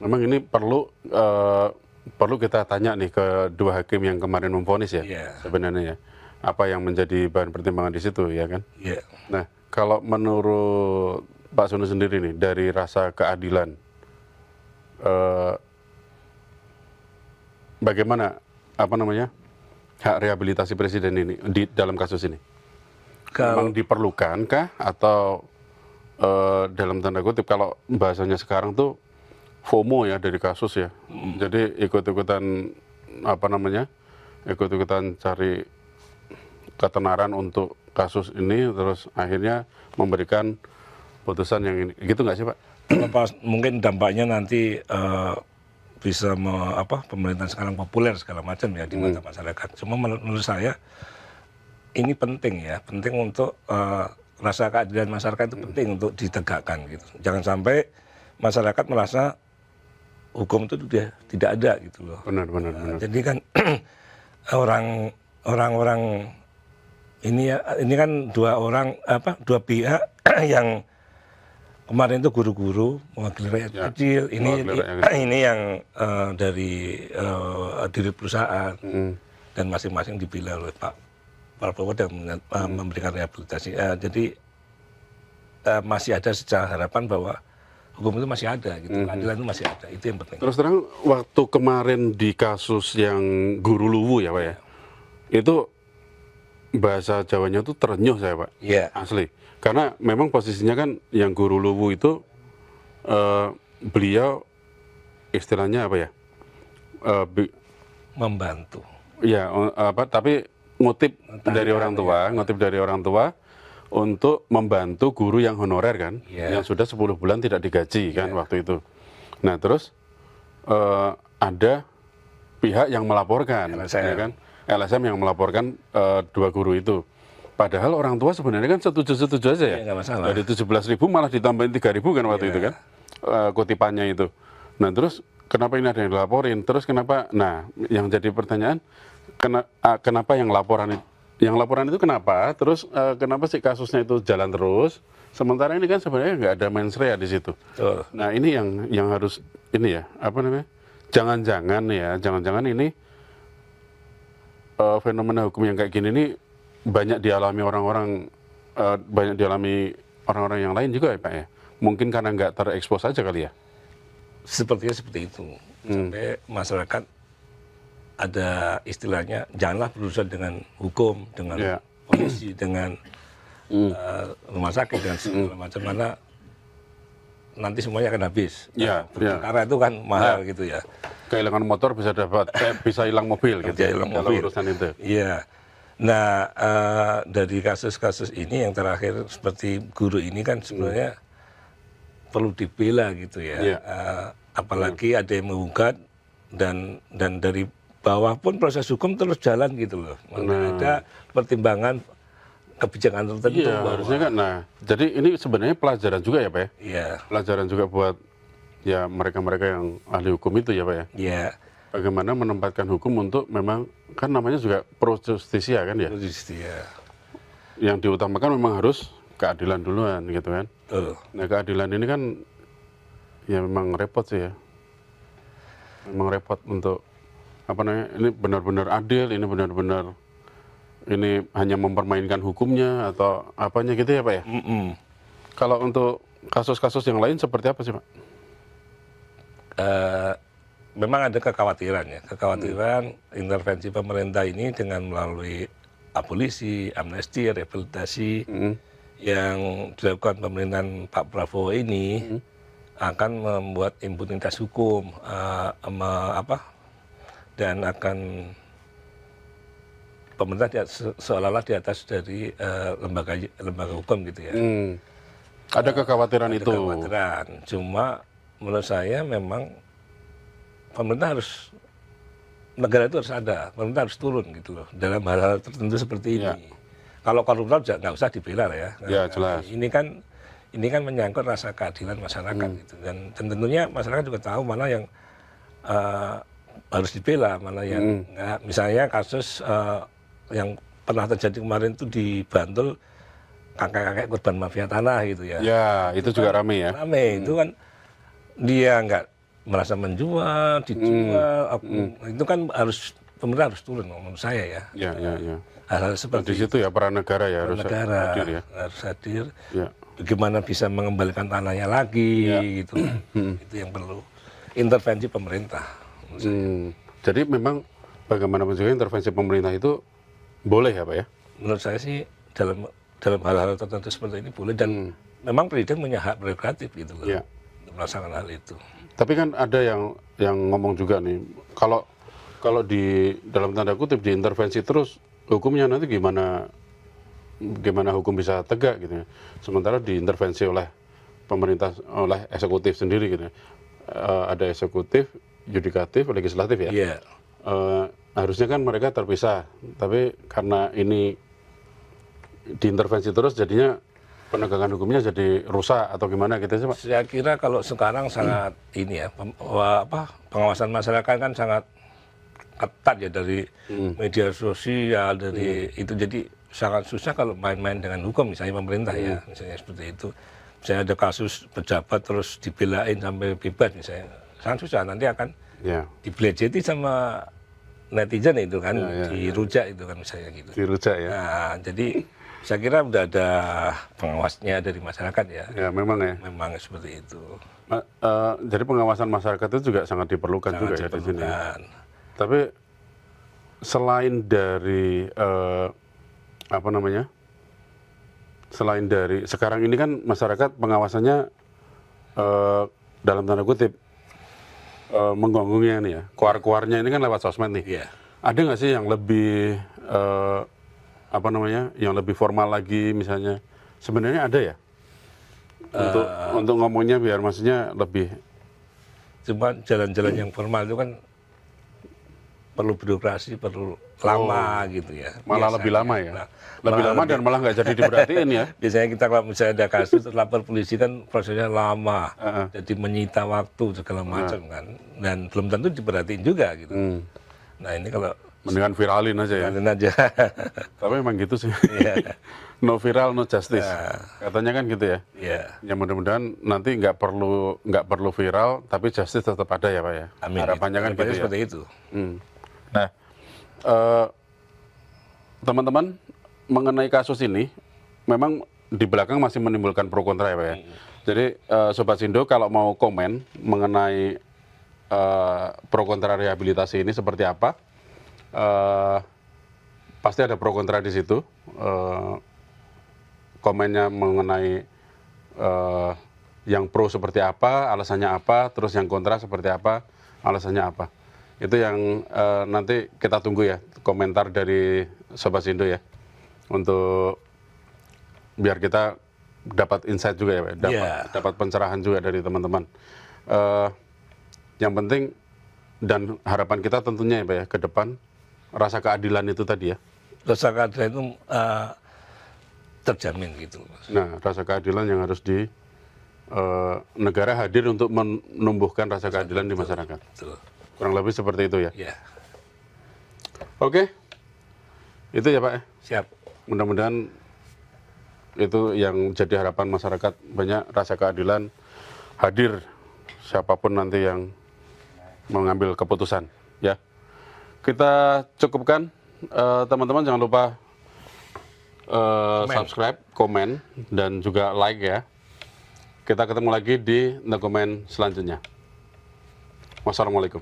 Memang ini perlu kita tanya nih ke dua hakim yang kemarin memvonis ya, sebenarnya ya. Apa yang menjadi bahan pertimbangan di situ ya kan? Iya. Nah, kalau menurut Pak Sunu sendiri nih dari rasa keadilan, bagaimana hak rehabilitasi presiden ini di dalam kasus ini? Memang diperlukankah atau dalam tanda kutip kalau bahasanya sekarang tuh FOMO ya dari kasus ya. Jadi ikut-ikutan cari ketenaran untuk kasus ini terus akhirnya memberikan putusan yang ini. Gitu nggak sih Pak? Mungkin dampaknya nanti bisa pemerintahan sekarang populer segala macam ya di mata masyarakat. Cuma menurut saya ini penting untuk rasa keadilan masyarakat itu penting untuk ditegakkan gitu. Jangan sampai masyarakat merasa hukum itu tidak ada gitu loh. Benar. Jadi kan orang-orang ini kan dua pihak yang kemarin itu guru-guru mewakili rakyat kecil. Ini yang dari diri perusahaan dan masing-masing dibela oleh Pak Prabowo dan memberikan rehabilitasi. Jadi masih ada secara harapan bahwa hukum itu masih ada, gitu. Keadilan itu masih ada, itu yang penting. Terus terang waktu kemarin di kasus yang Guru Luwu ya Pak ya, itu bahasa Jawanya tuh terenyuh saya Pak, asli. Karena memang posisinya kan yang Guru Luwu itu beliau istilahnya apa ya? Membantu. Ya, tapi ngutip dari orang tua untuk membantu guru yang honorer kan, yang sudah 10 bulan tidak digaji kan waktu itu. Nah terus ada pihak yang melaporkan, ya kan? LSM yang melaporkan dua guru itu. Padahal orang tua sebenarnya kan setuju-setuju aja ya. Dari 17.000 malah ditambahin 3.000 kan waktu itu kan, kutipannya itu. Nah terus kenapa ini ada yang dilaporin? Terus kenapa? Nah yang jadi pertanyaan, kenapa yang laporan itu kenapa? Terus kenapa sih kasusnya itu jalan terus? Sementara ini kan sebenarnya nggak ada mens rea di situ. Nah ini yang harus ini ya jangan-jangan ini fenomena hukum yang kayak gini ini banyak dialami orang-orang yang lain juga ya Pak ya. Mungkin karena nggak terekspos aja kali ya. Sepertinya seperti itu. Sampai masyarakat ada istilahnya janganlah berurusan dengan hukum, dengan polisi, dengan rumah sakit dan segala macam, karena nanti semuanya akan habis. Karena itu kan mahal gitu ya. Kehilangan motor bisa hilang mobil gitu. Urusan itu. Iya. Nah dari kasus-kasus ini yang terakhir seperti guru ini kan sebenarnya perlu dibela gitu ya. Apalagi ada yang menggugat dan dari bawah pun proses hukum terus jalan gitu loh. Ada pertimbangan kebijakan tertentu. Iya, harusnya kan. Nah, jadi ini sebenarnya pelajaran juga ya Pak ya? Iya. Pelajaran juga buat ya mereka-mereka yang ahli hukum itu ya Pak ya? Iya. Bagaimana menempatkan hukum untuk memang, kan namanya juga pro justisia kan ya? Pro justisia. Yang diutamakan memang harus keadilan duluan gitu kan? Nah keadilan ini kan ya memang repot sih ya. Memang repot untuk ini benar-benar adil, ini benar-benar ini hanya mempermainkan hukumnya atau apanya gitu ya Pak ya? Kalau untuk kasus-kasus yang lain seperti apa sih Pak? Memang ada kekhawatiran intervensi pemerintah ini dengan melalui abolisi, amnesti, rehabilitasi yang dilakukan pemerintahan Pak Prabowo ini akan membuat impunitas hukum dan akan pemerintah seolah-olah di atas dari lembaga hukum gitu ya. Ada kekhawatiran itu. Kekhawatiran. Cuma menurut saya memang negara itu harus ada, pemerintah harus turun gitu loh dalam hal-hal tertentu seperti ini. Kalau koruptor nggak usah dibela lah ya. Jelas. Ini kan menyangkut rasa keadilan masyarakat gitu, dan tentunya masyarakat juga tahu mana yang harus dibela, mana yang enggak. Misalnya kasus yang pernah terjadi kemarin itu di Bantul, kakek-kakek korban mafia tanah gitu ya. Ya, itu juga rame ya. Rame, itu kan dia merasa menjual, dijual, itu kan pemerintah harus turun menurut saya ya. Ya. Hal-hal Di seperti situ ya peran negara ya harus negara hadir ya. harus hadir. Ya. Bagaimana bisa mengembalikan tanahnya lagi, gitu. Itu yang perlu intervensi pemerintah. Jadi memang bagaimanapun juga intervensi pemerintah itu boleh ya Pak ya? Menurut saya sih dalam hal-hal tertentu seperti ini boleh, dan memang presiden punya hak prerogatif gitu loh untuk melaksanakan hal itu. Tapi kan ada yang ngomong juga nih, kalau di dalam tanda kutip diintervensi terus, hukumnya nanti gimana hukum bisa tegak gitu ya. Sementara diintervensi oleh pemerintah, oleh eksekutif sendiri gitu ya. Ada eksekutif, yudikatif, legislatif ya. Iya. Harusnya kan mereka terpisah, tapi karena ini diintervensi terus jadinya penegakan hukumnya jadi rusak atau gimana gitu sih Pak? Saya kira kalau sekarang sangat ini ya, pengawasan masyarakat kan sangat ketat ya dari media sosial, dari itu, jadi sangat susah kalau main-main dengan hukum, misalnya pemerintah ya, misalnya seperti itu. Misalnya ada kasus pejabat terus dibelain sampai bebas misalnya, sangat susah, nanti akan dibelejeti sama netizen itu kan, dirujak itu kan misalnya gitu. Dirujak ya. Nah, jadi saya kira udah ada pengawasnya dari masyarakat ya. Ya memang ya. Memang seperti itu. Jadi pengawasan masyarakat itu juga sangat diperlukan juga ya di sini. Tapi selain dari selain dari sekarang ini kan masyarakat pengawasannya dalam tanda kutip menggonggongnya nih ya, kuar-kuarnya ini kan lewat sosmed nih. Iya. Ada nggak sih yang lebih yang lebih formal lagi misalnya? Sebenarnya ada ya untuk ngomongnya biar maksudnya lebih. Cuma jalan-jalan yang formal itu kan perlu birokrasi, perlu lama gitu ya. Malah lebih lama ya. Nah, lebih lama dan malah nggak jadi diperhatiin ya. Biasanya kita kalau misalnya ada kasus lapor polisi kan prosesnya lama, jadi menyita waktu segala macam kan, dan belum tentu diperhatiin juga gitu. Nah ini kalau mendingan viralin aja ya. Viralin aja. Tapi memang gitu sih. No viral, no justice. Katanya kan gitu ya. Ya mudah-mudahan nanti nggak perlu viral, tapi justice tetap ada ya Pak ya. Amin. Harapannya kan gitu seperti ya. itu. Nah, teman-teman mengenai kasus ini, memang di belakang masih menimbulkan pro kontra ya Pak ya. Jadi Sobat Sindo kalau mau komen mengenai pro kontra rehabilitasi ini seperti apa, pasti ada pro kontra di situ. Komennya mengenai yang pro seperti apa, alasannya apa, terus yang kontra seperti apa, alasannya apa. Itu yang nanti kita tunggu ya, komentar dari Sobat Sindo ya, untuk biar kita dapat insight juga ya Pak, dapat pencerahan juga dari teman-teman. Yang penting dan harapan kita tentunya ya Pak ya, ke depan rasa keadilan itu tadi ya. Rasa keadilan itu terjamin gitu. Nah, rasa keadilan yang harus negara hadir untuk menumbuhkan rasa keadilan di masyarakat. Betul. Kurang lebih seperti itu ya. Iya. Oke. Itu ya Pak. Siap. Mudah-mudahan itu yang jadi harapan masyarakat, banyak rasa keadilan hadir siapapun nanti yang mengambil keputusan ya. Kita cukupkan, teman-teman jangan lupa subscribe, komen, dan juga like ya. Kita ketemu lagi di dokumen selanjutnya. Wassalamualaikum.